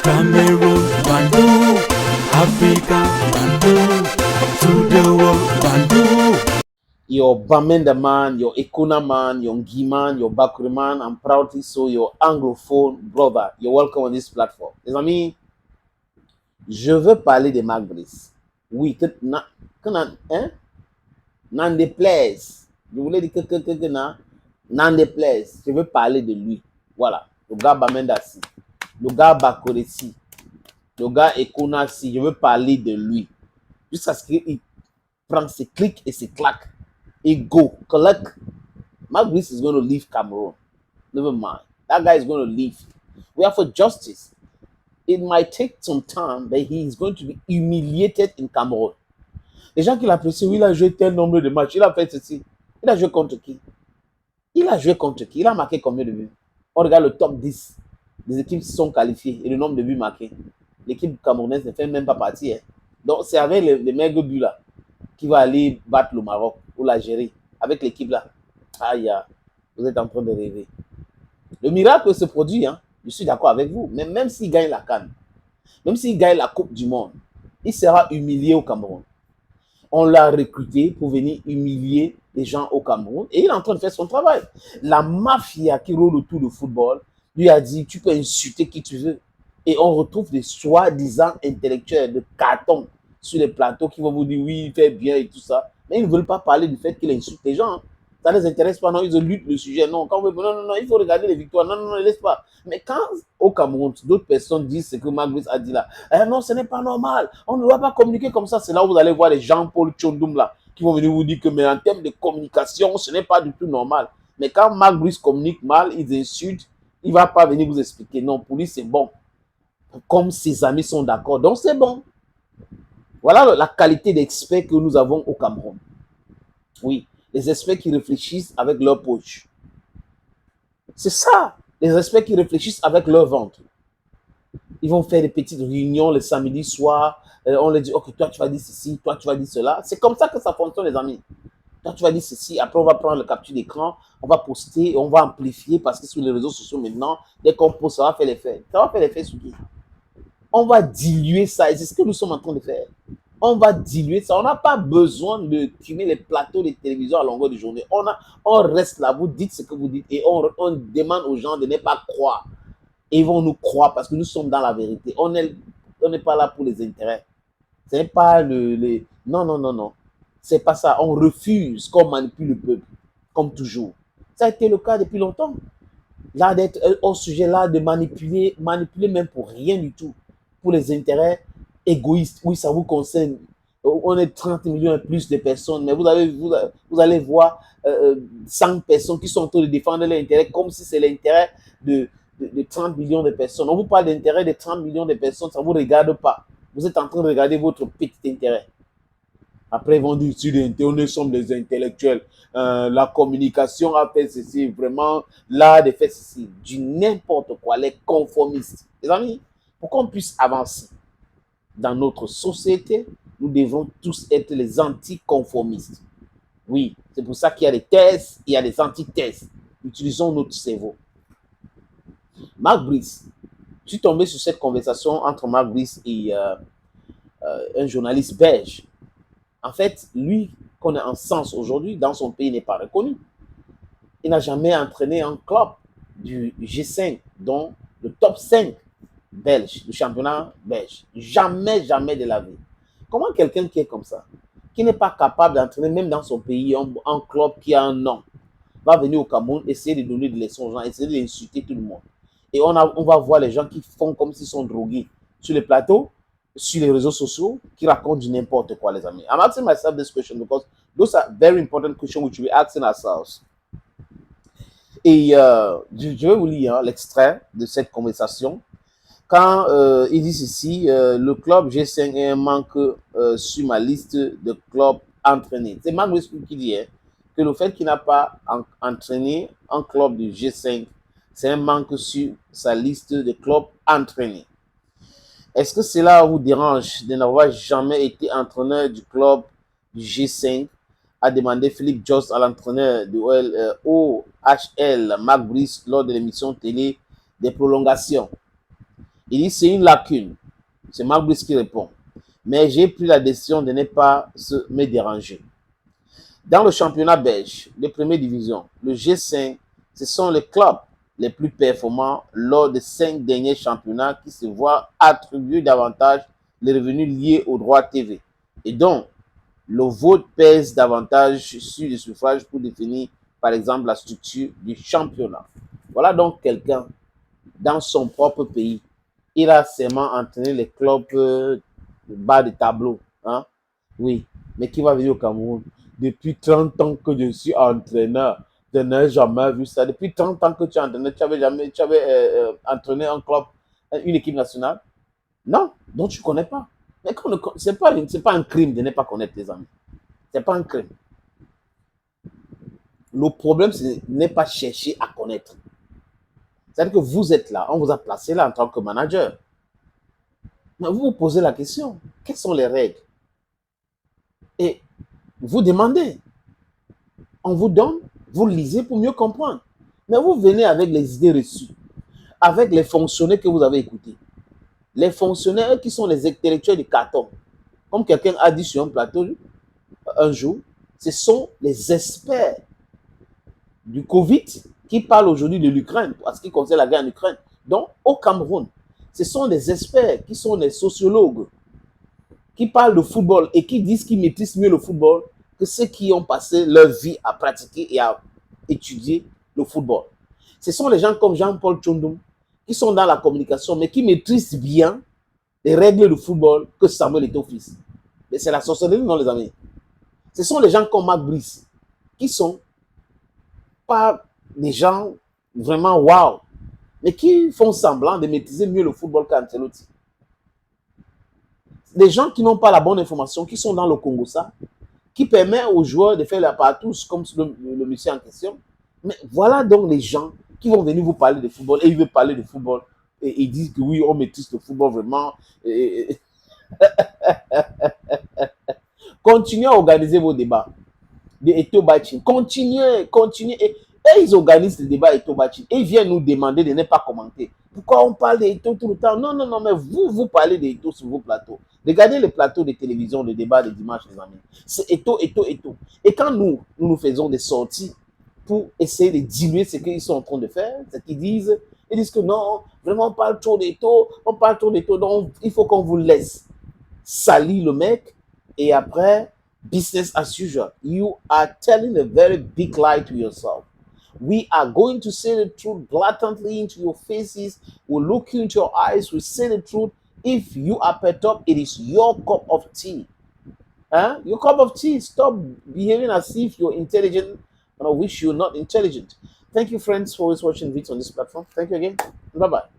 Cameroon, Bandung, Africa, Bandung, to the world, Bandung. Your Bamenda man, your Ekuna man, your Ngi man, your Bakuri man, I'm proudly so your anglophone brother. You're welcome on this platform. Les amis, je veux parler de Marc Brice. Oui, hein? N'en déplaise. Je voulais dire n'en déplaise. Je veux parler de lui. Voilà. Le gars Bamenda si. Le gars Bakuri si. Le gars Ekuna si. Je veux parler de lui. Jusqu'à ce qu'il prend ses clics et ses claques. Et go. Collect. Marc Brice is going to leave Cameroon. Never mind. That guy is going to leave. We are for justice. It might take some time, but he is going to be humiliated in Cameroon. Les gens qui l'apprécient, oui, il a joué tel nombre de matchs, il a fait ceci. Il a joué contre qui? Il a joué contre qui? Il a marqué combien de buts? On regarde le top 10 des équipes qui sont qualifiées et le nombre de buts marqués. L'équipe camerounaise ne fait même pas partie. Hein. Donc, c'est avec les maigres buts là qui va aller battre le Maroc ou l'Algérie. Avec l'équipe là. Aïe, vous êtes en train de rêver. Le miracle se produit, hein. Je suis d'accord avec vous. Mais même s'il gagne la CAN, même s'il gagne la Coupe du Monde, il sera humilié au Cameroun. On l'a recruté pour venir humilier les gens au Cameroun et il est en train de faire son travail. La mafia qui roule autour du football lui a dit tu peux insulter qui tu veux. Et on retrouve des soi-disant intellectuels de carton sur les plateaux qui vont vous dire oui, il fait bien et tout ça. Mais ils ne veulent pas parler du fait qu'il insulte les gens. Ça ne les intéresse pas, non, ils luttent le sujet. Non, quand vous, non, il faut regarder les victoires. Non, ne laisse pas. Mais quand au Cameroun, d'autres personnes disent ce que Marc Brice a dit là, non, ce n'est pas normal. On ne doit pas communiquer comme ça. C'est là où vous allez voir les Jean-Paul Tchondoum là, qui vont venir vous dire que, mais en termes de communication, ce n'est pas du tout normal. Mais quand Marc Brice communique mal, ils insultent, il ne va pas venir vous expliquer. Non, pour lui, c'est bon. Comme ses amis sont d'accord. Donc, c'est bon. Voilà la qualité d'experts que nous avons au Cameroun. Oui. Les experts qui réfléchissent avec leur poche. C'est ça, les experts qui réfléchissent avec leur ventre. Ils vont faire des petites réunions le samedi soir. On leur dit, ok, toi tu vas dire ceci, toi tu vas dire cela. C'est comme ça que ça fonctionne, les amis. Toi tu vas dire ceci, après on va prendre le capture d'écran, on va poster, on va amplifier parce que sur les réseaux sociaux maintenant, dès qu'on poste, ça va faire l'effet. Ça va faire l'effet sur qui? On va diluer ça et c'est ce que nous sommes en train de faire. On va diluer ça. On n'a pas besoin de tuer les plateaux de télévision à longueur de journée. On reste là, vous dites ce que vous dites et on demande aux gens de ne pas croire. Et ils vont nous croire parce que nous sommes dans la vérité. On n'est pas là pour les intérêts. Ce n'est pas Non. C'est pas ça. On refuse qu'on manipule le peuple, comme toujours. Ça a été le cas depuis longtemps. Là, d'être au sujet là, de manipuler même pour rien du tout. Pour les intérêts égoïste, oui, ça vous concerne. On est 30 millions et plus de personnes, mais vous allez voir 100 personnes qui sont en train de défendre l'intérêt comme si c'est l'intérêt de 30 millions de personnes. On vous parle d'intérêt de 30 millions de personnes, ça ne vous regarde pas. Vous êtes en train de regarder votre petit intérêt. Après, ils vont dire, nous sommes des intellectuels. La communication a fait ceci, vraiment, l'art de faire ceci, du n'importe quoi, les conformistes. Les amis, pour qu'on puisse avancer dans notre société, nous devons tous être les anticonformistes. Oui, c'est pour ça qu'il y a des thèses, il y a des antithèses. Utilisons notre cerveau. Marc Brice, je suis tombé sur cette conversation entre Marc Brice et un journaliste belge. En fait, lui, qu'on est en sens aujourd'hui, dans son pays, n'est pas reconnu. Il n'a jamais entraîné un club du G5, dont le top 5 belge, le championnat belge. Jamais de la vie. Comment quelqu'un qui est comme ça, qui n'est pas capable d'entraîner même dans son pays un club qui a un nom, va venir au Cameroun, essayer de donner des leçons aux gens, essayer d'insulter tout le monde. Et on va voir les gens qui font comme s'ils sont drogués sur les plateaux, sur les réseaux sociaux, qui racontent du n'importe quoi, les amis. I'm asking myself this question because those are very important questions which we're asking ourselves. Et je vais vous lire l'extrait de cette conversation. Quand il dit ceci, le club G5 est un manque sur ma liste de clubs entraînés. C'est Marc Brice qui dit que le fait qu'il n'a pas entraîné un club du G5, c'est un manque sur sa liste de clubs entraînés. Est-ce que cela vous dérange de n'avoir jamais été entraîneur du club du G5? A demandé Philippe Jost à l'entraîneur de OHL, Marc Brice, lors de l'émission télé des prolongations. Il dit c'est une lacune. C'est Marc Brice qui répond. Mais j'ai pris la décision de ne pas me déranger. Dans le championnat belge de première division, le G5, ce sont les clubs les plus performants lors des 5 derniers championnats qui se voient attribuer davantage les revenus liés aux droits TV. Et donc, le vote pèse davantage sur les suffrages pour définir, par exemple, la structure du championnat. Voilà donc quelqu'un dans son propre pays. Il a seulement entraîné les clubs bas de tableau. Hein? Oui, mais qui va venir au Cameroun? Depuis 30 ans que je suis entraîneur, je n'ai jamais vu ça. Depuis 30 ans que tu es entraîneur, tu avais entraîné un club, une équipe nationale? Non, donc tu ne connais pas. Mais ce n'est pas un crime de ne pas connaître les amis. Ce n'est pas un crime. Le problème, c'est de ne pas chercher à connaître. C'est-à-dire que vous êtes là, on vous a placé là en tant que manager. Mais vous vous posez la question, quelles sont les règles? Et vous demandez. On vous donne, vous lisez pour mieux comprendre. Mais vous venez avec les idées reçues, avec les fonctionnaires que vous avez écoutés. Les fonctionnaires qui sont les intellectuels du carton. Comme quelqu'un a dit sur un plateau un jour, ce sont les experts du Covid qui parlent aujourd'hui de l'Ukraine, en ce qui concerne la guerre en Ukraine. Donc, au Cameroun, ce sont des experts qui sont des sociologues qui parlent de football et qui disent qu'ils maîtrisent mieux le football que ceux qui ont passé leur vie à pratiquer et à étudier le football. Ce sont les gens comme Jean-Paul Tchondoum qui sont dans la communication, mais qui maîtrisent bien les règles du football que Samuel Eto'o-Fils. Mais c'est la sorcellerie, non, les amis. Ce sont les gens comme Marc Brice qui sont pas des gens vraiment wow, mais qui font semblant de maîtriser mieux le football qu'Ancelotti. Des gens qui n'ont pas la bonne information, qui sont dans le Congo, ça, qui permet aux joueurs de faire la partouche comme le monsieur en question. Mais voilà donc les gens qui vont venir vous parler de football et ils veulent parler de football et ils disent que oui, on maîtrise le football vraiment. Continuez à organiser vos débats de Eto'o Bachin. Continuez. Et ils organisent les débats Eto'o Bachin et ils viennent nous demander de ne pas commenter. Pourquoi on parle d'Eto'o tout le temps? Non, mais vous parlez d'Eto'o sur vos plateaux. Regardez les plateaux de télévision, le débat de dimanche, les amis. C'est Eto'o. Et quand nous faisons des sorties pour essayer de diluer ce qu'ils sont en train de faire, ce qu'ils disent, ils disent que non, vraiment on parle trop d'Eto'o, donc il faut qu'on vous laisse salir le mec et après, business as usual. You are telling a very big lie to yourself. We are going to say the truth blatantly into your faces. We'll look you into your eyes. We'll say the truth. If you are perturbed, it is your cup of tea. Huh? Your cup of tea. Stop behaving as if you're intelligent and I wish you're not intelligent. Thank you, friends, for always watching videos on this platform. Thank you again. Bye-bye.